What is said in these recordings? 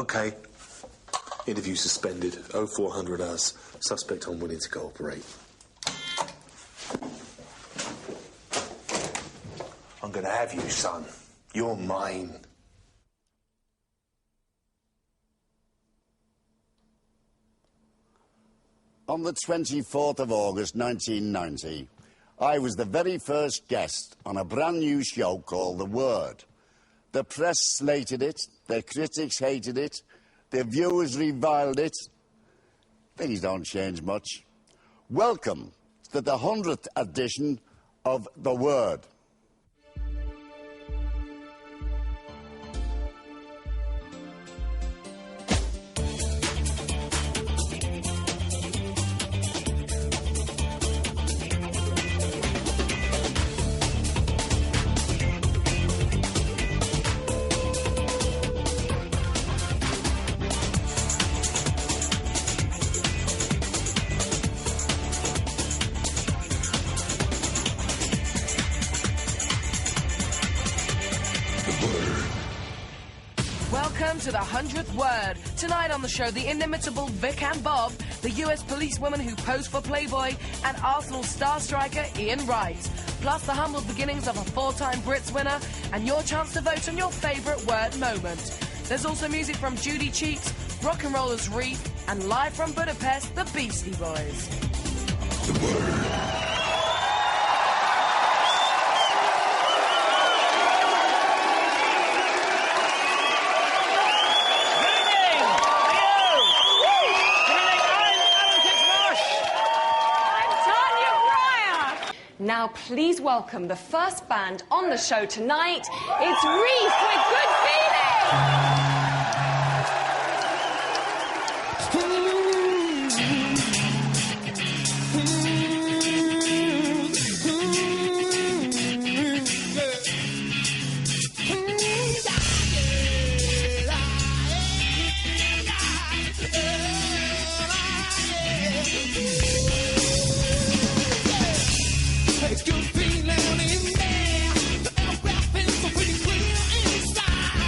OK. Interview suspended. 0400 us. Suspect unwilling to cooperate. I'm gonna have you, son. You're mine. On the 24th of August 1990, I was the very first guest on a brand new show called The Word. The press slated it, their critics hated it, their viewers reviled it. Things don't change much. Welcome to the 100th edition of The Word. Welcome to the 100th Word. Tonight on the show, the inimitable Vic and Bob, the US policewoman who posed for Playboy, and Arsenal star striker Ian Wright. Plus the humble beginnings of a 4-time Brits winner, and your chance to vote on your favourite word moment. There's also music from Judy Cheeks, rock and rollers Reef, and live from Budapest, the Beastie Boys. The Word. Now, please welcome the first band on the show tonight. It's Reef with Good Feeling! It's good feeling in there. The air rapping so pretty clear inside.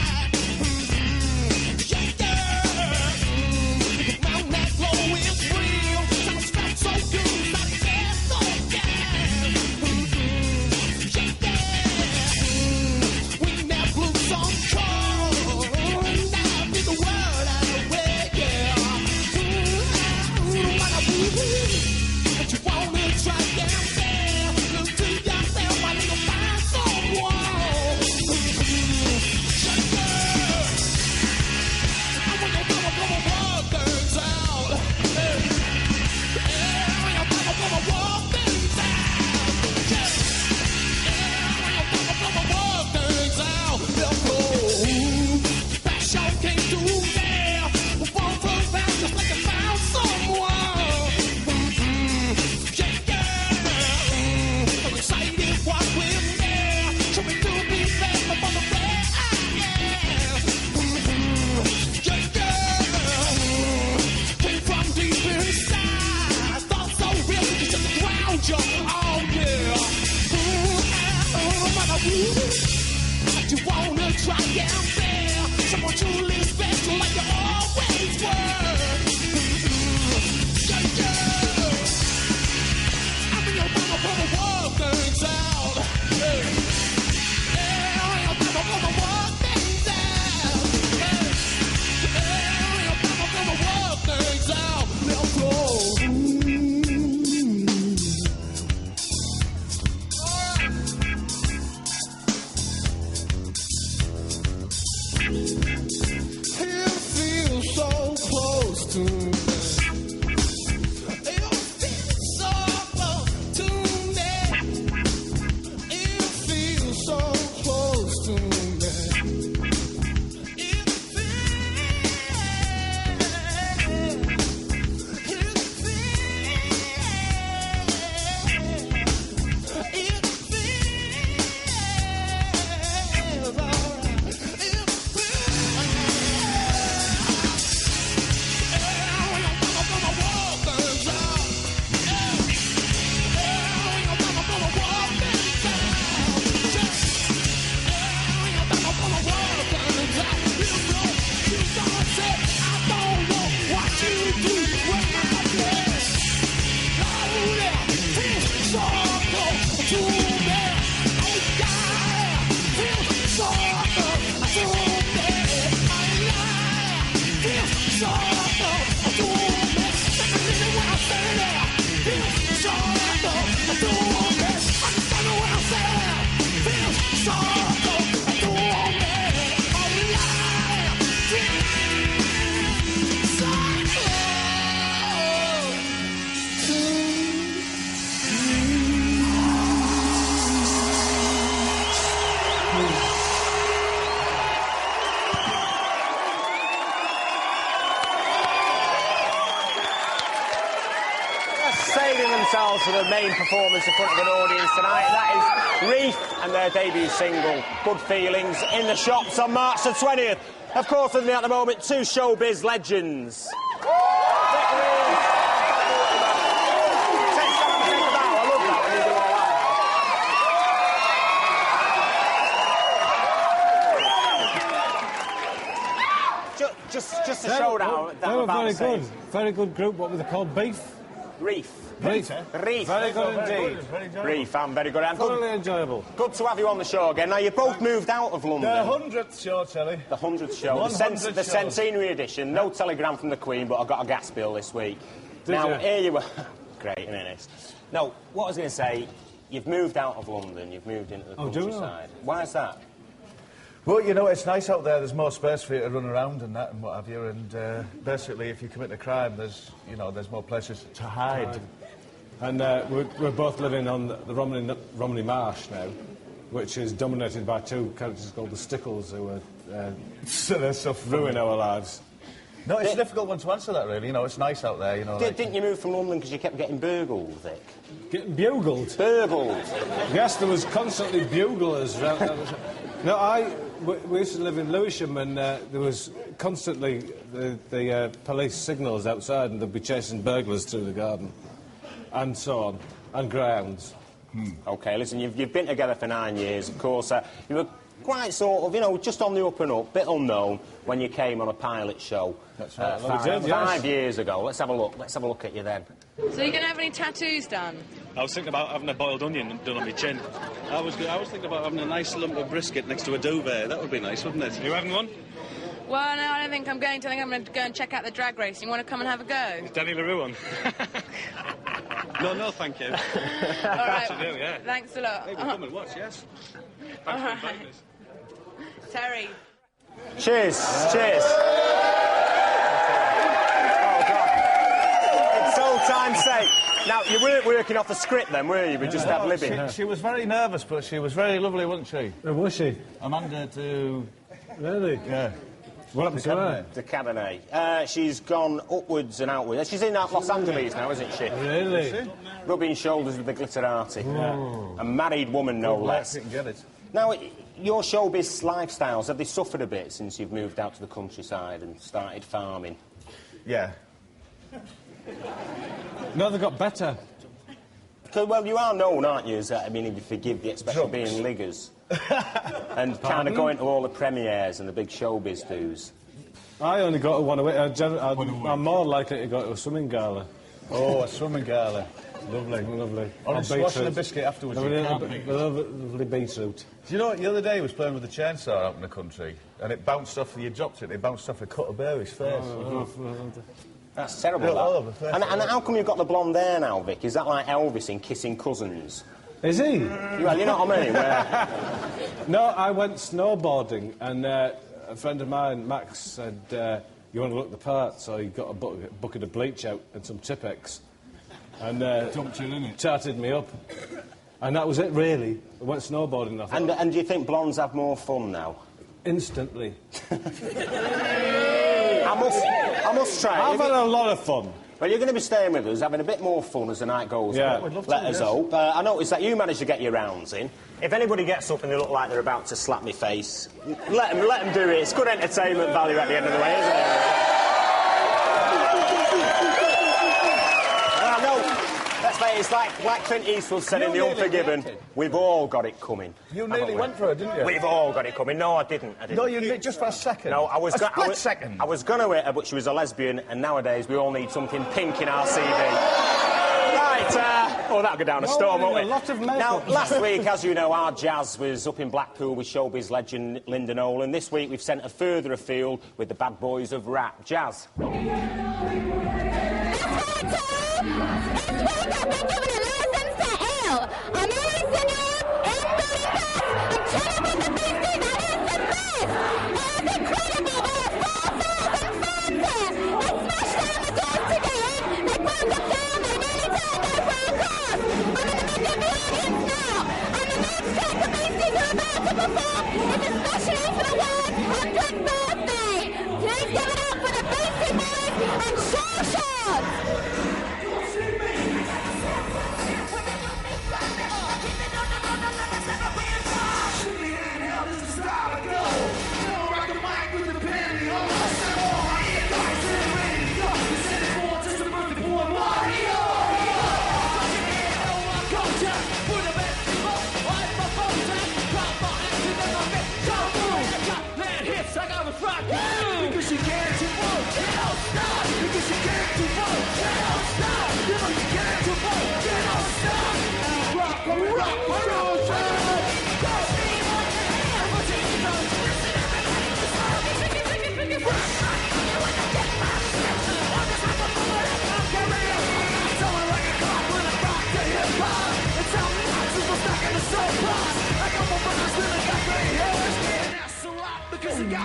themselves for the main performance in front of an audience tonight. That is Reef and their debut single, Good Feelings, in the shops on March the 20th. Of course, with me at the moment, two showbiz legends. Just a showdown. They were very good. Very good group. What were they called? Beef? Reef. Reef. Reef. Very good indeed. Reef, I'm very good. Thoroughly enjoyable. Good to have you on the show again. Now, you both moved out of London. The 100th show, Telly. The 100th show. The centenary edition. No telegram from the Queen, but I got a gas bill this week. Here you were. Great, isn't it? No, what I was going to say, you've moved out of London, you've moved into the countryside. Why is that? Well, you know, it's nice out there. There's more space for you to run around and that and what have you. And basically, if you commit a crime, there's more places to hide. And we're both living on the Romney Marsh now, which is dominated by two characters called the Stickles, who are ruin our lives. No, it's a difficult one to answer that, really. You know, it's nice out there, you know. Didn't you move from London because you kept getting burgled, Vic? Getting bugled? Burgled. Yes, there was constantly buglers. No, we used to live in Lewisham, and there was constantly the police signals outside, and they'd be chasing burglars through the garden, and so on, and grounds. OK, listen, you've been together for 9 years, of course. You were quite sort of, you know, just on the up and up, bit unknown, when you came on a pilot show. That's right. Five years ago. Let's have a look. Let's have a look at you then. So you're going to have any tattoos done? I was thinking about having a boiled onion done on my chin. I was thinking about having a nice lump of brisket next to a duvet. That would be nice, wouldn't it? Are you having one? Well, no, I don't think I'm going to. I think I'm going to go and check out the drag race. You want to come and have a go? Is Danny LaRue on? No, thank you. All right. Do, yeah. Thanks a lot. Hey, we'll come and watch, yes. Thanks for inviting us. Terry. Cheers. Cheers. Oh, God. It's old time's sake. Now, you weren't working off a script then, were you? We just had living. She was very nervous, but she was very lovely, wasn't she? Was she? Amanda to... Really? Yeah. What happened to her? The Cabernet. She's gone upwards and outwards. She's in Los Angeles now, isn't she? Really? Is she? Rubbing shoulders with the glitterati. Yeah. A married woman, no less. Get it. Now, your showbiz lifestyles, have they suffered a bit since you've moved out to the countryside and started farming? Yeah. No, they got better. Because, well, you are known, aren't you, as, I mean, if you forgive the expression, being liggers. And kind of going to all the premieres and the big showbiz do's. I only go to one a week. I'm more likely to go to a swimming gala. Oh, a swimming gala. Lovely. Lovely. Or a squash and a biscuit afterwards. Lovely beetroot. Do you know what, the other day he was playing with a chainsaw out in the country, and it bounced off, you dropped it bounced off a cut of Barry's face. That's terrible, that. And how come you've got the blonde hair now, Vic? Is that like Elvis in Kissing Cousins? Is he? Well, you know what I mean? Where... No, I went snowboarding, and a friend of mine, Max, said, you want to look the part, so he got a bucket of bleach out and some Tipex. And dumped you in it. Charted me up. And that was it, really. I went snowboarding, I thought. And do you think blondes have more fun now? Instantly. I must try. I've had a lot of fun. Well, you're going to be staying with us, having a bit more fun as the night goes. Yeah. Let us hope. I noticed that you managed to get your rounds in. If anybody gets up and they look like they're about to slap me face, let them do it. It's good entertainment value at the end of the way, isn't it? It's like Clint Eastwood said in The Unforgiven, we've all got it coming. You nearly went for it, didn't you? We've all got it coming. No, I didn't. No, you did, just for a second. No, I was... A split second. I was going to hit her, but she was a lesbian, and nowadays we all need something pink in our CV. Right, that'll go down a storm, won't it? A lot of makeup. Now, last week, as you know, our Jazz was up in Blackpool with showbiz legend Linda Nolan. This week, we've sent her further afield with the bad boys of rap. Jazz.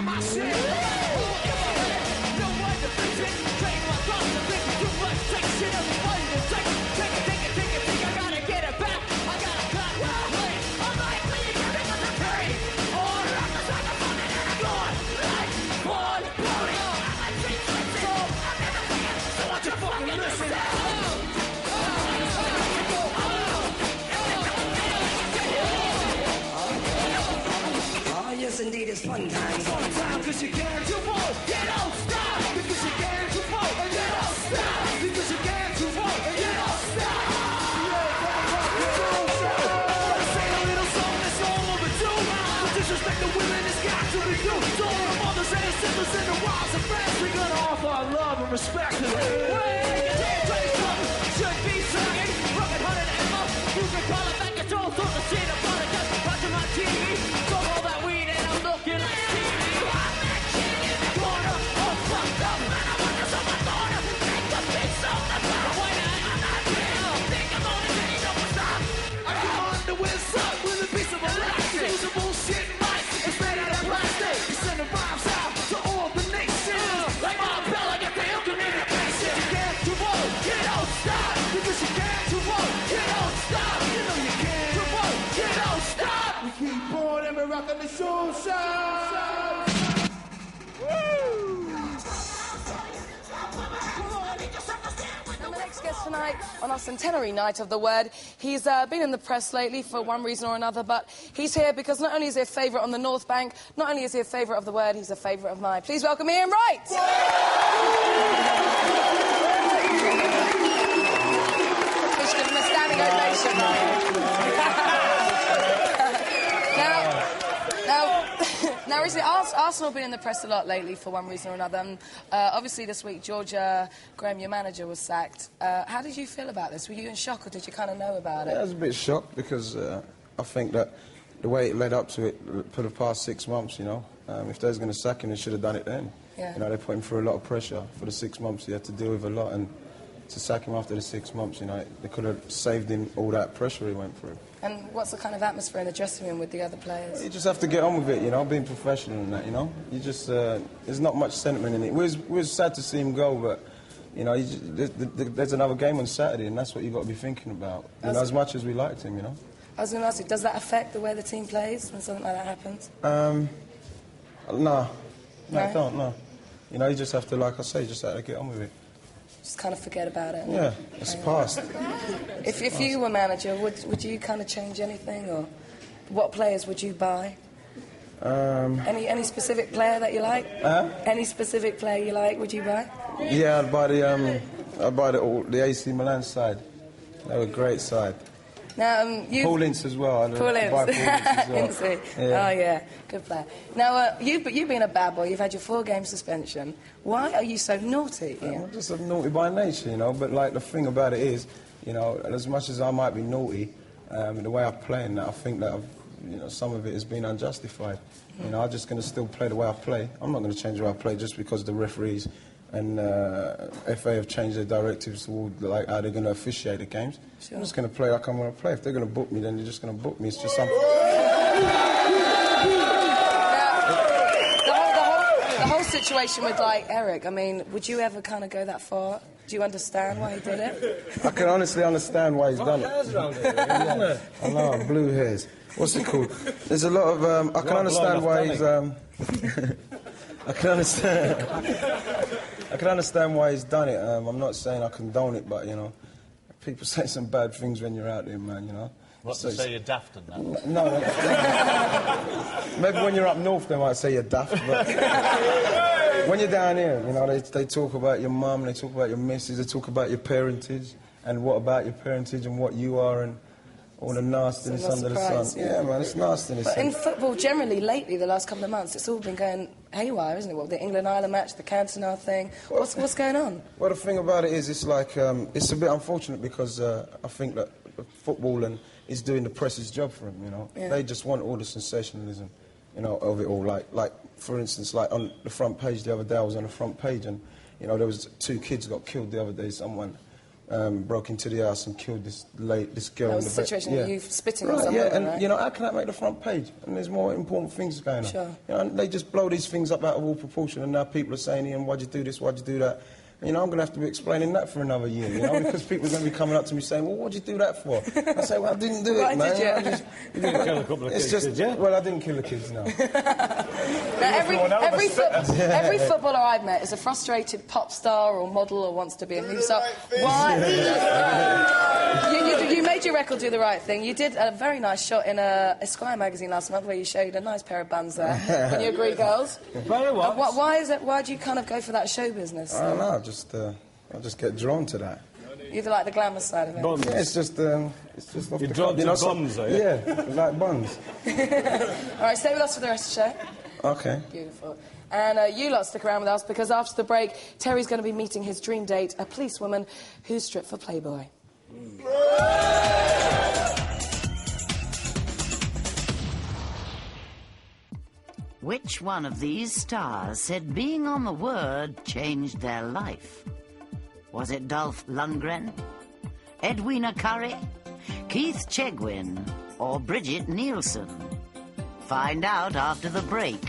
my shit. No one to fix it. Train my thoughts to think too much. Take shit up and fight it. Take it. I gotta get it back. I gotta cut. Wait. I'm like, please, everyone to carry. Or I'm the type of fun and I'm gone. Like, born, bloody. I'm a dream twisted. I'm never playing. So won't you fucking listen? Yes, indeed, it's fun time. Fun time, cause you can, you won't, you don't stop. Because you can, you won't, and you don't stop. Because you can, you won't, and you don't stop. Sing a little song that's all overdue. The disrespect the women has got to be due. To all the mothers and the sisters and the wives and friends, we gotta offer our love and respect to them. Should be singing, rocket hunted Emma. You can call it back and throw the shit upon it. Just watching my TV. Talk all that weed and I'm looking like TV. I'm that kid in the corner, all fucked up. And I want this on my corner. Take a piece of the bar. Why not? I'm not real. Think I'm only getting no stop. I come on the west side with a piece of elastic. Use a bullshit mic. It's made out of plastic. You send the rhymes out to all the nations. Like my bell, I get the ill communication. You can't, you won't, you don't stop. Because you can't, you won't, you don't stop. You know you can't, you won't, you don't stop. We keep on and we're rocking the show shop. Now, my next guest tonight on our centenary night of the word, he's been in the press lately for one reason or another, but he's here because not only is he a favourite on the North Bank, not only is he a favourite of the word, he's a favourite of mine. Please welcome Ian Wright! Please give him a standing ovation. Now, recently, Arsenal have been in the press a lot lately for one reason or another. And, obviously, this week, Georgia Graham, your manager, was sacked. How did you feel about this? Were you in shock, or did you kind of know about it? Yeah, I was a bit shocked because I think that the way it led up to it for the past 6 months, you know, if they was going to sack him, they should have done it then. Yeah. You know, they put him through a lot of pressure for the 6 months. He had to deal with a lot, and to sack him after the 6 months, you know, they could have saved him all that pressure he went through. And what's the kind of atmosphere in the dressing room with the other players? You just have to get on with it, you know, being professional and that, you know. You just, there's not much sentiment in it. It was sad to see him go, but, you know, there's another game on Saturday, and that's what you've got to be thinking about. You know, as much as we liked him, you know. I was going to ask you, does that affect the way the team plays when something like that happens? No, it don't, no. You know, you just have to, like I say, you just have to get on with it. Just kind of forget about it. Yeah, it's past. If you were manager, would you kind of change anything, or what players would you buy? Any specific player that you like? Any specific player you like, would you buy? Yeah, I'd buy the AC Milan side. They were a great side. Now, Paul Ince as well. Paul Ince. Paul Ince as well. Ince. Yeah. Oh, yeah. Good player. Now, you've been a bad boy. You've had your 4-game suspension. Why are you so naughty, Ian? I'm just naughty by nature, you know. But, like, the thing about it is, you know, as much as I might be naughty, the way I play and that, I think that you know, some of it has been unjustified. You know, I'm just going to still play the way I play. I'm not going to change the way I play just because the referees and FA have changed their directives toward like how they're going to officiate the games. Sure. I'm just going to play like I'm going to play. If they're going to book me, then they're just going to book me. It's just something. The whole situation with like Eric. I mean, would you ever kind of go that far? Do you understand why he did it? I can honestly understand why he's done it. Hairs around it, really, isn't it? I know, blue hairs. What's it called? There's a lot of. I can understand why he's. I can understand why he's done it. I'm not saying I condone it, but, you know, people say some bad things when you're out there, man, you know. What, to say you're daft and that? No. Maybe when you're up north, they might say you're daft, but when you're down here, you know, they talk about your mum, they talk about your missus, they talk about your parentage, and what about your parentage and what you are, and all the nastiness under the sun. Yeah, man, it's nastiness. But in football, generally, lately, the last couple of months, it's all been going haywire, isn't it? What, the England-Ireland match, the Cantona thing. What's going on? Well, the thing about it is, it's like, it's a bit unfortunate because I think that football is doing the press's job for them, you know. Yeah. They just want all the sensationalism, you know, of it all. Like, for instance, like on the front page the other day, I was on the front page and, you know, there was 2 kids got killed the other day. Someone broke into the house and killed this girl. That was in a the situation yeah. of you spitting on Right, someone, yeah, and right? you know, how can that make the front page? And there's more important things going on. Sure. You know, and they just blow these things up out of all proportion, and now people are saying, Ian, why'd you do this, why'd you do that? And, you know, I'm going to have to be explaining that for another year, you know, because people are going to be coming up to me saying, well, what'd you do that for? I say, well, I didn't do it, man. Why did you? I just, You didn't kill a couple of kids, did you? Well, I didn't kill the kids, no. Every footballer I've met is a frustrated pop star or model or wants to be a movie star. Why? You made your record do the right thing. You did a very nice shot in a Esquire magazine last month where you showed a nice pair of buns there when you agree girls. Very well. Why is it? Why do you kind of go for that show business? I don't know, I just get drawn to that. You like the glamour side of it? Buns. Yeah, it's just off You're the drawn cuff, to so- buns, are you? Yeah, like buns. All right, stay with us for the rest of the show. Okay. Beautiful. And you lot stick around with us because after the break, Terry's going to be meeting his dream date, a policewoman who's stripped for Playboy. Which one of these stars said being on the Word changed their life? Was it Dolph Lundgren, Edwina Curry, Keith Chegwin, or Bridget Nielsen? Find out after the break.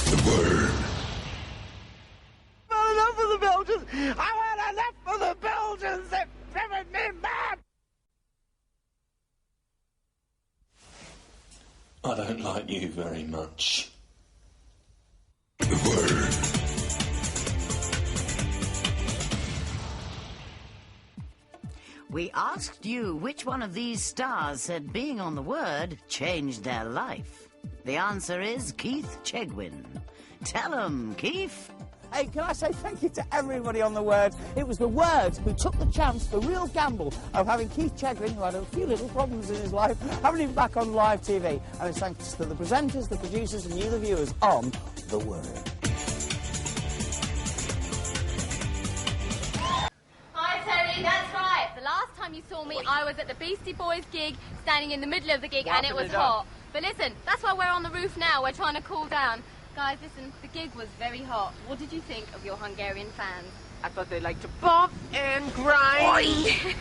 The Word. I've had enough of the Belgians! I've had enough of the Belgians! They've driven me mad! I don't like you very much. The Word. We asked you which one of these stars said being on the Word changed their life. The answer is Keith Chegwin. Tell 'em, Keith. Hey, can I say thank you to everybody on The Word? It was The Word who took the chance, the real gamble, of having Keith Chegwin, who had a few little problems in his life, having him back on live TV. And it's thanks to the presenters, the producers and you, the viewers, on The Word. Hi, Terry, that's right. The last time you saw me, I was at the Beastie Boys gig, standing in the middle of the gig, and it was hot. But listen, that's why we're on the roof now. We're trying to cool down. Guys, listen, the gig was very hot. What did you think of your Hungarian fans? I thought they liked to bump and grind.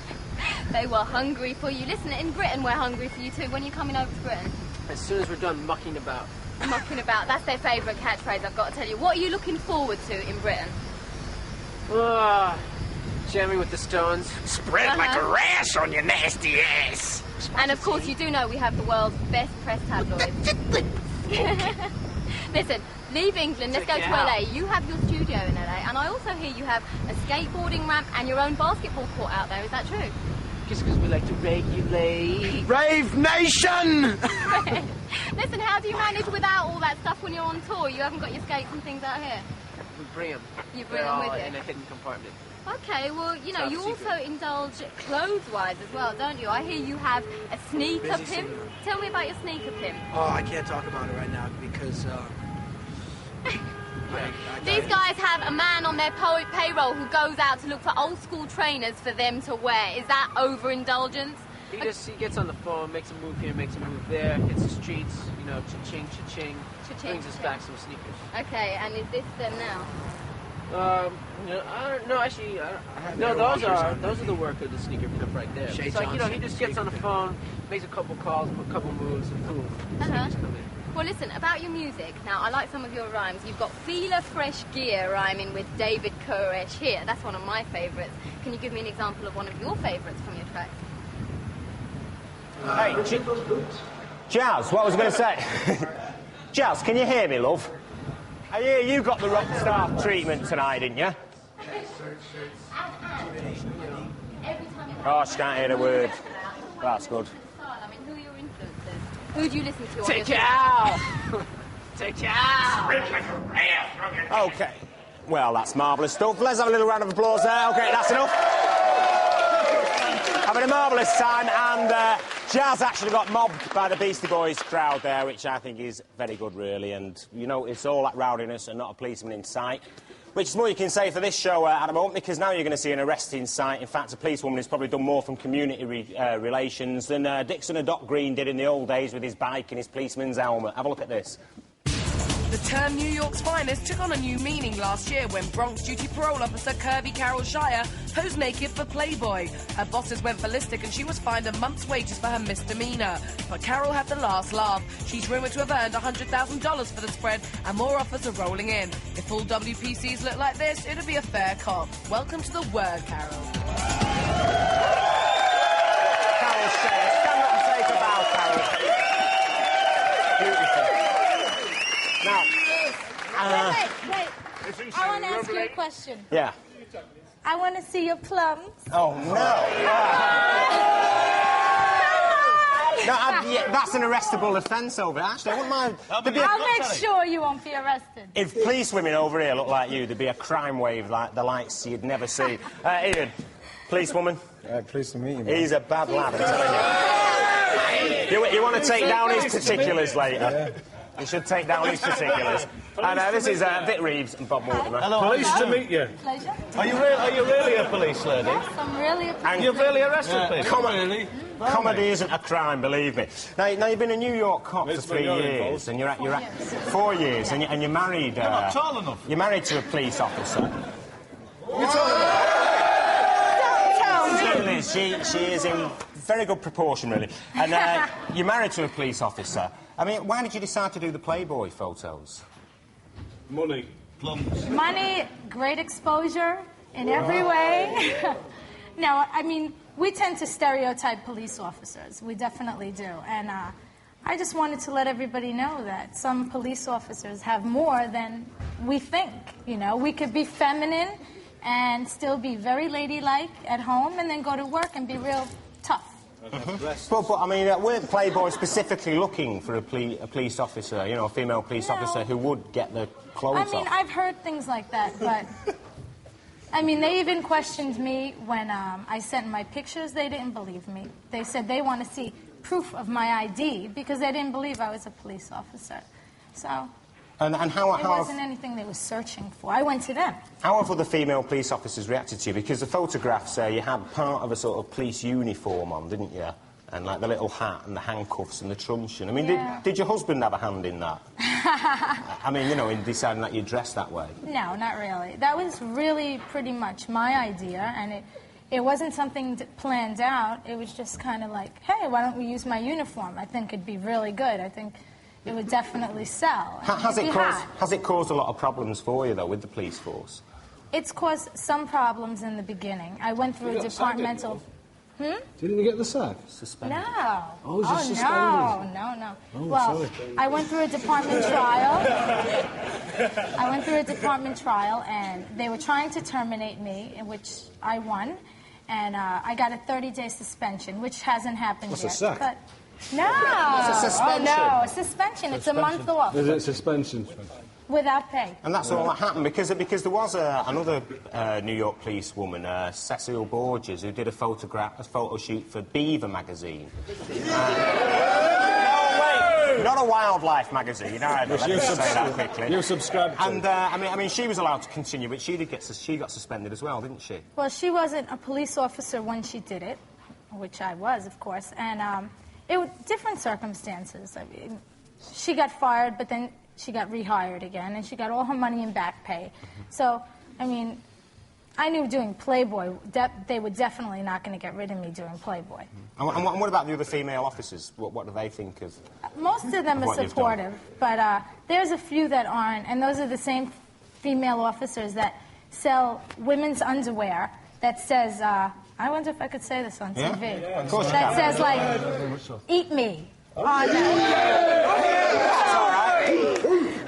They were hungry for you. Listen, in Britain, we're hungry for you too. When are you coming over to Britain? As soon as we're done mucking about. Mucking about, that's their favourite catchphrase, I've got to tell you. What are you looking forward to in Britain? Jamming with the Stones. Spread like a rash on your nasty ass! And of course, you do know we have the world's best press tabloids. Listen, leave England, let's go to LA. You have your studio in LA, and I also hear you have a skateboarding ramp and your own basketball court out there. Is that true? Just because we like to regulate. Rave Nation! Listen, how do you manage without all that stuff when you're on tour? You haven't got your skates and things out here? We bring them. You bring them with you? in a hidden compartment. Okay, well, you know, Top you secret. also indulge clothes-wise as well, don't you? I hear you have a sneaker Busy pimp. singer. Tell me about your sneaker pimp. Oh, I can't talk about it right now because, These guys have a man on their payroll who goes out to look for old-school trainers for them to wear. Is that overindulgence? He gets on the phone, makes a move here, makes a move there, hits the streets, you know, cha-ching, cha-ching, Cha-ching, brings us cha-ching. back some sneakers. Okay, and is this them now? No, actually, no, those are the work of the sneaker pimp right there. Shay It's like, you know, he Johnson, just gets on the phone, makes a couple calls, a couple moves, and boom, sneakers come in. Well, listen, about your music. Now, I like some of your rhymes. You've got Feeler Fresh Gear rhyming with David Koresh here. That's one of my favourites. Can you give me an example of one of your favourites from your tracks? Hey, Jazz, what I was going to say. Jazz, can you hear me, love? I hear you got the rock star treatment tonight, didn't you? Oh, she can't hear a word. That's good. I mean, who are your influences? Who do you listen to? Take you out! Take you out! Okay. Well, that's marvellous stuff. Let's have a little round of applause there. Okay, that's enough. Having a marvellous time, and Jazz actually got mobbed by the Beastie Boys crowd there, which I think is very good, really. And, you know, it's all that rowdiness and not a policeman in sight. Which is more you can say for this show at the moment, because now you're going to see an arrest in sight. In fact, a policewoman has probably done more from community relations than Dixon and Doc Green did in the old days with his bike and his policeman's helmet. Have a look at this. The term New York's finest took on a new meaning last year when Bronx duty parole officer Kirby Carol Shire posed naked for Playboy. Her bosses went ballistic and she was fined a month's wages for her misdemeanor. But Carol had the last laugh. She's rumoured to have earned $100,000 for the spread, and more offers are rolling in. If all WPCs look like this, it'll be a fair cop. Welcome to the Word, Carol. Carol Shire, stand up and take a bow, Carol. Beautiful. Now, wait. I want to ask you a question. yeah. I want to see your plums. Oh, no. No, that's an arrestable offence over it. Actually, I wouldn't mind. I'll make sure you won't be arrested. If police women over here look like you, there'd be a crime wave like the likes you'd never see. Ian, policewoman? Pleased to meet you, man. He's a bad lad, I'm telling you. You want to take down his particulars later? Yeah. You should take down his particulars. And this is Vic Reeves and Bob Mortimer. Hello, police to meet you. Pleasure. Are you really a police lady? Yes, I'm really a police And you've really arrested people? Comedy isn't a crime, believe me. Now you've been a New York cop for 3 years, and you're at 4 years, and you're married. You're not tall enough. You're married to a police officer. She is in very good proportion, really. And you're married to a police officer. I mean, why did you decide to do the Playboy photos? Money. Plums. Money, great exposure in every way. No, I mean, we tend to stereotype police officers. We definitely do. And I just wanted to let everybody know that some police officers have more than we think. You know, we could be feminine and still be very ladylike at home and then go to work and be real tough. But I mean, weren't Playboy specifically looking for a police officer, you know, a female police officer who would get the clothes off? I mean, I've heard things like that, but... I mean, they even questioned me when I sent my pictures. They didn't believe me. They said they want to see proof of my ID because they didn't believe I was a police officer. So... And how it wasn't anything they were searching for. I went to them. How have other female police officers reacted to you? Because the photographs, you had part of a sort of police uniform on, didn't you? And, like, the little hat and the handcuffs and the truncheon. I mean, did your husband have a hand in that? I mean, you know, in deciding that you dressed that way? No, not really. That was really pretty much my idea, and it wasn't something planned out. It was just kind of like, hey, why don't we use my uniform? I think it'd be really good. I think... it would definitely sell. Has it caused a lot of problems for you, though, with the police force? It's caused some problems in the beginning. I went through a departmental... Didn't you get the sack? No. Oh, just suspended? No. Oh, well, sorry. I went through a department trial. And they were trying to terminate me, in which I won. And I got a 30-day suspension, which hasn't happened yet. What's a sack? But no. It's a suspension. Oh, no, a suspension. It's a month off. Is it suspension? Without pay. And that's all that happened because there was another New York police woman, Cecile Borges, who did a photo shoot for Beaver magazine. Not a wildlife magazine, either. Let me say that quickly. You subscribed to. And I mean, she was allowed to continue, but she got suspended as well, didn't she? Well, she wasn't a police officer when she did it, which I was, of course, and it was different circumstances. I mean, she got fired, but then she got rehired again, and she got all her money in back pay. So, I mean, I knew doing Playboy, they were definitely not going to get rid of me doing Playboy. And what about the other female officers? What do they think of? Most of them are supportive, but there's a few that aren't, and those are the same female officers that sell women's underwear that says, I wonder if I could say this on TV. Yeah, of course you that can. says, like, eat me. That's all right.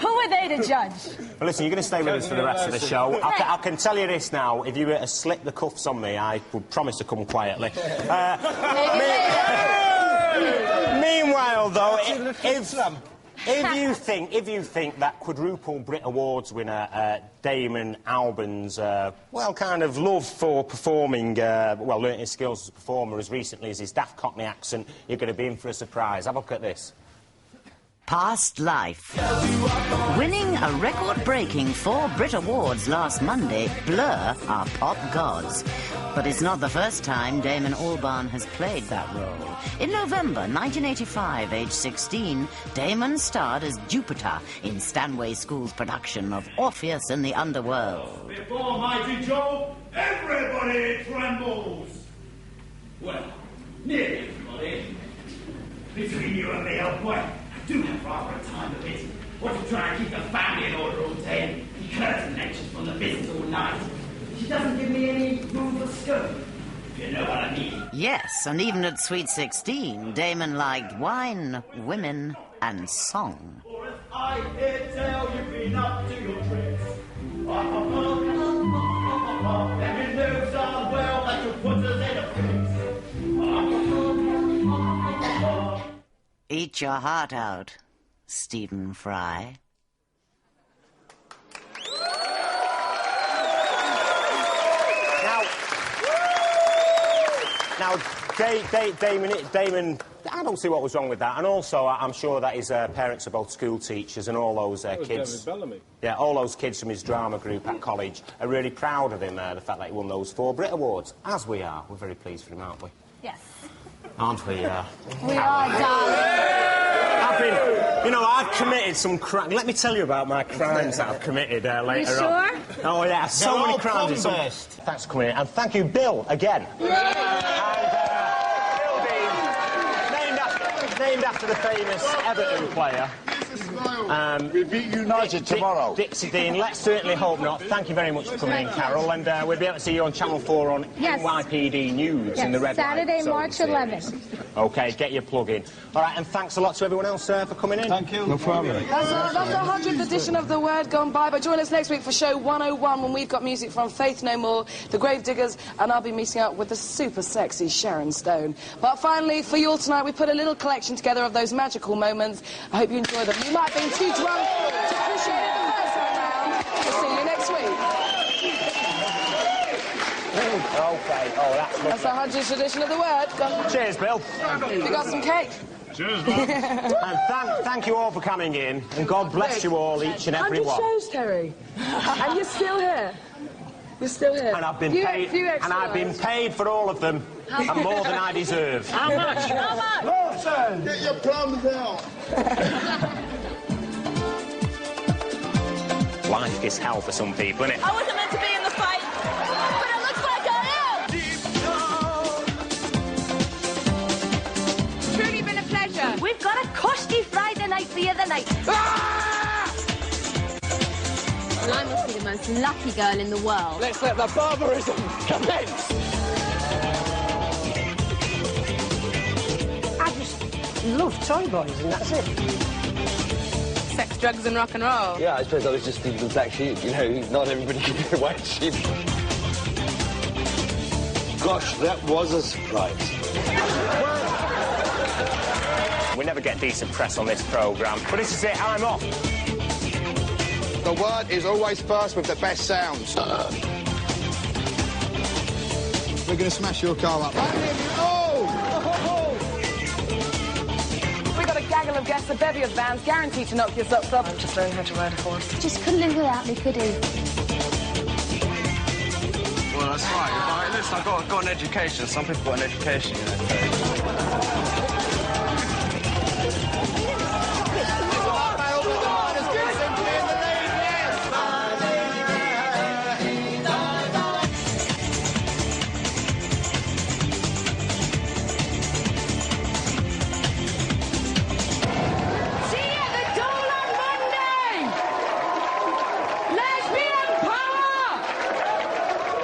Who are they to judge? Well, listen, you're going to stay with us for the rest of the show. I can tell you this now. If you were to slip the cuffs on me, I would promise to come quietly. Meanwhile, though, if you think that quadruple Brit Awards winner Damon Albarn's kind of love for performing, learning his skills as a performer as recently as his daft Cockney accent, you're going to be in for a surprise. Have a look at this. Past Life. Winning a record-breaking 4 Brit Awards last Monday, Blur are pop gods. But it's not the first time Damon Albarn has played that role. In November 1985, age 16, Damon starred as Jupiter in Stanway School's production of Orpheus and the Underworld. Before Mighty Joe, everybody trembles. Well, nearly everybody. Between you and me, old boy, I do have rather a time of it. Want to try and keep the family in order all day. He curtain lectures from the business all night. She doesn't give me any room for scope, if you know what I mean. Yes, and even at Sweet 16, Damon liked wine, women, and song. Or if I hear tell you've been up to your tricks. Every nerves are well that you put us in a fix. Eat your heart out, Stephen Fry. Now, Damon, I don't see what was wrong with that. And also, I'm sure that his parents are both school teachers and all those kids... Yeah, all those kids from his drama group at college are really proud of him, the fact that he won those 4 Brit Awards. As we are. We're very pleased for him, aren't we? Yes. Aren't we? We are, darling. I've committed some crimes. Let me tell you about my crimes that I've committed later You sure? on. Oh, yeah, so many crimes. Thanks for coming in. And thank you, Bill, again. Named after the famous Everton player. We beat United tomorrow. Dixie Dean, let's certainly hope not. Thank you very much for coming in, Carol, and we'll be able to see you on Channel 4 on NYPD News in the Red Saturday, Light March series. 11th. OK, get your plug in. All right, and thanks a lot to everyone else for coming in. Thank you. No problem. That's the 100th edition of The Word Gone By. But join us next week for show 101 when we've got music from Faith No More, The Gravediggers, and I'll be meeting up with the super sexy Sharon Stone. But finally, for you all tonight, we put a little collection together of those magical moments. I hope you enjoy them. You might have been too drunk to appreciate it the first time round. We'll see you next week. OK, oh, That's the 100th edition of The Word. Cheers, Bill. You got some cake? Cheers, man. And thank you all for coming in, and God bless you all, each and every 100 one. shows, Terry. And you're still here. You're still here. And I've been paid for all of them, and more than I deserve. How much? How much? Lawson! Get your plums out. Life is hell for some people, isn't it? I wasn't meant to be in the fight, but it looks like I am. Truly been a pleasure. We've got a cushy Friday night for you tonight. And I must be the most lucky girl in the world. Let's let the barbarism commence. I just love toy boys and that's it. Sex, drugs and rock and roll. Yeah, I suppose I was just thinking of black sheep. You know, not everybody can be a white sheep. Gosh, that was a surprise. We never get decent press on this programme, but this is it, I'm off. The Word is always first with the best sounds. We're going to smash your car up. We got a gaggle of guests, a bevy of bands, guaranteed to knock your socks off. I'm just learning how to ride a horse. Just couldn't live without me, could he? Well, that's right. But listen, I've got an education. Some people got an education, you know.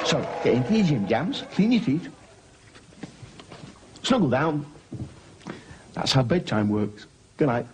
So, get into your gym jams, clean your teeth, snuggle down. That's how bedtime works. Good night.